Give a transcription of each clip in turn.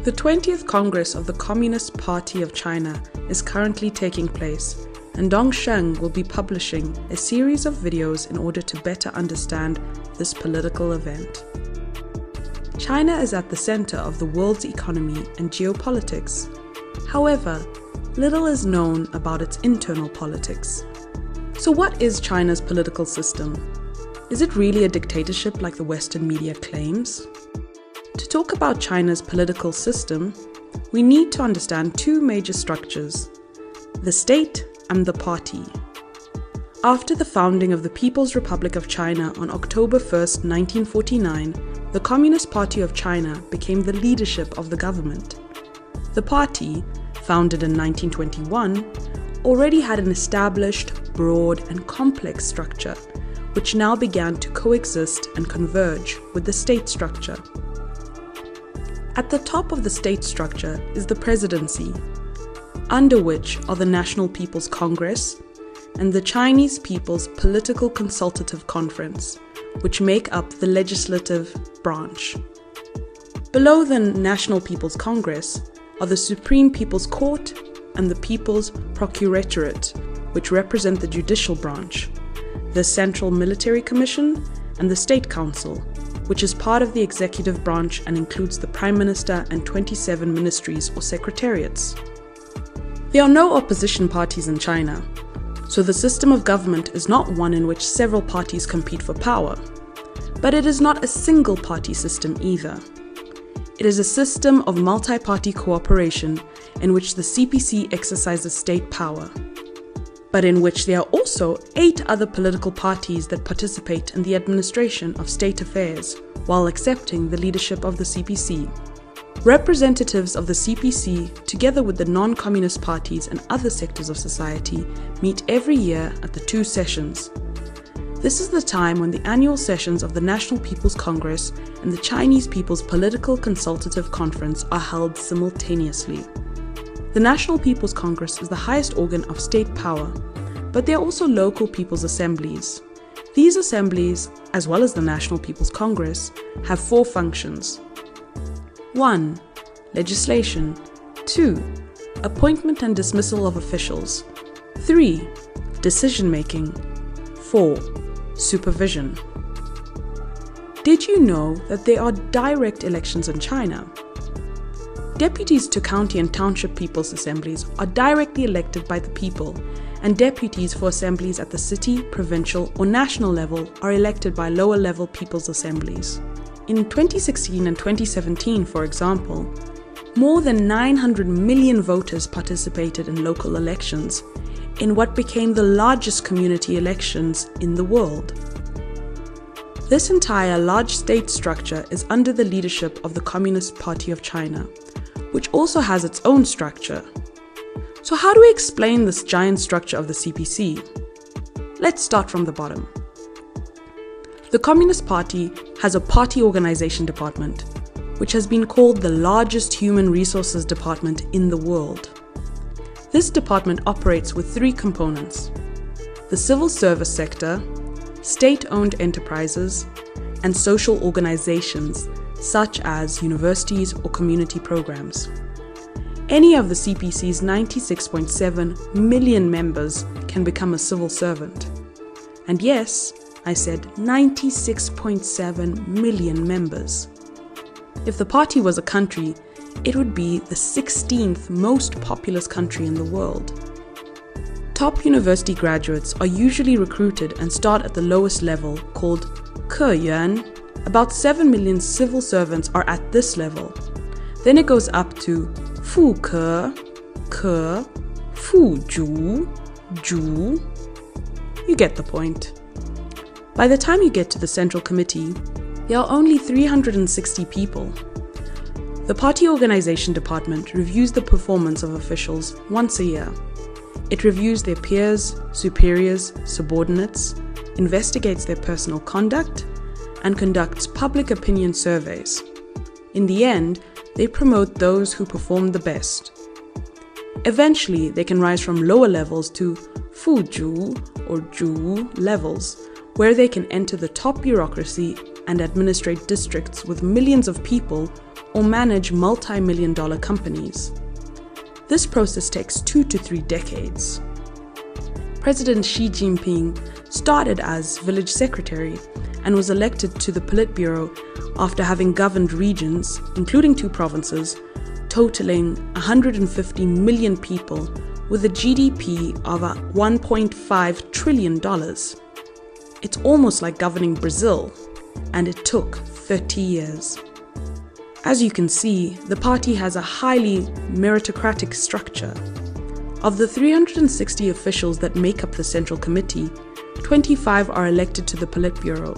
The 20th Congress of the Communist Party of China is currently taking place, and Dong Sheng will be publishing a series of videos in order to better understand this political event. China is at the center of the world's economy and geopolitics. However, little is known about its internal politics. So what is China's political system? Is it really a dictatorship like the Western media claims? To talk about China's political system, we need to understand two major structures: the state and the party. After the founding of the People's Republic of China on October 1st, 1949, the Communist Party of China became the leadership of the government. The party, founded in 1921, already had an established, broad and complex structure, which now began to coexist and converge with the state structure. At the top of the state structure is the presidency, under which are the National People's Congress and the Chinese People's Political Consultative Conference, which make up the legislative branch. Below the National People's Congress are the Supreme People's Court and the People's Procuratorate, which represent the judicial branch, the Central Military Commission, and the State Council, which is part of the executive branch and includes the Prime Minister and 27 ministries or secretariats. There are no opposition parties in China, so the system of government is not one in which several parties compete for power. But it is not a single-party system either. It is a system of multi-party cooperation in which the CPC exercises state power, but in which there are also 8 other political parties that participate in the administration of state affairs while accepting the leadership of the CPC. Representatives of the CPC, together with the non-communist parties and other sectors of society, meet every year at the 2 sessions. This is the time when the annual sessions of the National People's Congress and the Chinese People's Political Consultative Conference are held simultaneously. The National People's Congress is the highest organ of state power, but there are also local people's assemblies. These assemblies, as well as the National People's Congress, have 4 functions. 1. Legislation. 2. Appointment and dismissal of officials. 3. Decision-making. 4. Supervision. Did you know that there are direct elections in China? Deputies to county and township people's assemblies are directly elected by the people, and deputies for assemblies at the city, provincial, or national level are elected by lower-level people's assemblies. In 2016 and 2017, for example, more than 900 million voters participated in local elections, in what became the largest community elections in the world. This entire large state structure is under the leadership of the Communist Party of China, which also has its own structure. So how do we explain this giant structure of the CPC? Let's start from the bottom. The Communist Party has a party organization department, which has been called the largest human resources department in the world. This department operates with 3 components: the civil service sector, state-owned enterprises, and social organizations such as universities or community programs. Any of the CPC's 96.7 million members can become a civil servant. And yes, I said 96.7 million members. If the party was a country, it would be the 16th most populous country in the world. Top university graduates are usually recruited and start at the lowest level, called Keyuan. About 7 million civil servants are at this level. Then it goes up to Fuke, Ke, Fuju, Ju. You get the point. By the time you get to the Central Committee, there are only 360 people. The Party Organization Department reviews the performance of officials once a year. It reviews their peers, superiors, subordinates, investigates their personal conduct, and conducts public opinion surveys. In the end, they promote those who perform the best. Eventually, they can rise from lower levels to Fuju or Ju levels, where they can enter the top bureaucracy and administrate districts with millions of people or manage multi-million-dollar companies. This process takes 2 to 3 decades. President Xi Jinping started as village secretary and was elected to the Politburo after having governed regions, including 2 provinces, totaling 150 million people with a GDP of $1.5 trillion. It's almost like governing Brazil, and it took 30 years. As you can see, the party has a highly meritocratic structure. Of the 360 officials that make up the Central Committee, 25 are elected to the Politburo.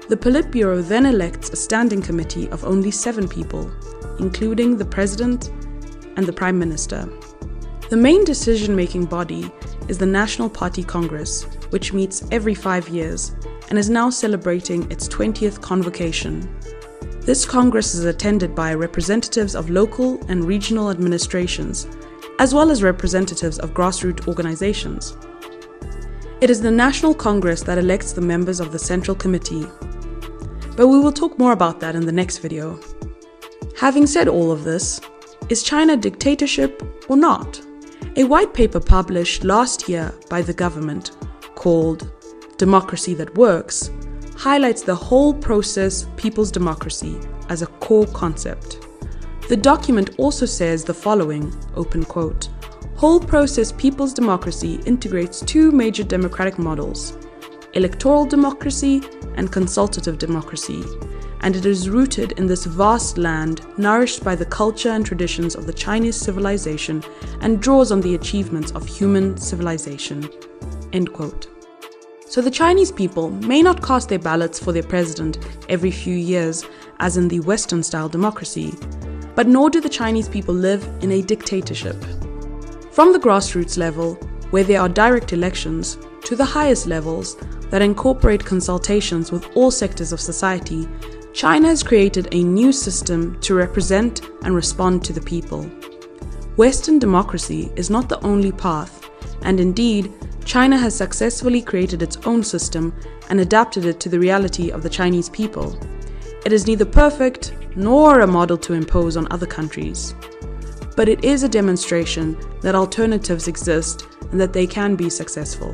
The Politburo then elects a standing committee of only 7 people, including the President and the Prime Minister. The main decision-making body is the National Party Congress, which meets every 5 years and is now celebrating its 20th convocation. This Congress is attended by representatives of local and regional administrations, as well as representatives of grassroots organizations. It is the National Congress that elects the members of the Central Committee. But we will talk more about that in the next video. Having said all of this, is China a dictatorship or not? A white paper published last year by the government, called Democracy That Works, highlights the whole process people's democracy as a core concept. The document also says the following, open quote, "Whole process people's democracy integrates 2 major democratic models, electoral democracy and consultative democracy, and it is rooted in this vast land nourished by the culture and traditions of the Chinese civilization and draws on the achievements of human civilization." End quote. So the Chinese people may not cast their ballots for their president every few years, as in the Western-style democracy, but nor do the Chinese people live in a dictatorship. From the grassroots level, where there are direct elections, to the highest levels that incorporate consultations with all sectors of society, China has created a new system to represent and respond to the people. Western democracy is not the only path, and indeed, China has successfully created its own system and adapted it to the reality of the Chinese people. It is neither perfect nor a model to impose on other countries, but it is a demonstration that alternatives exist and that they can be successful.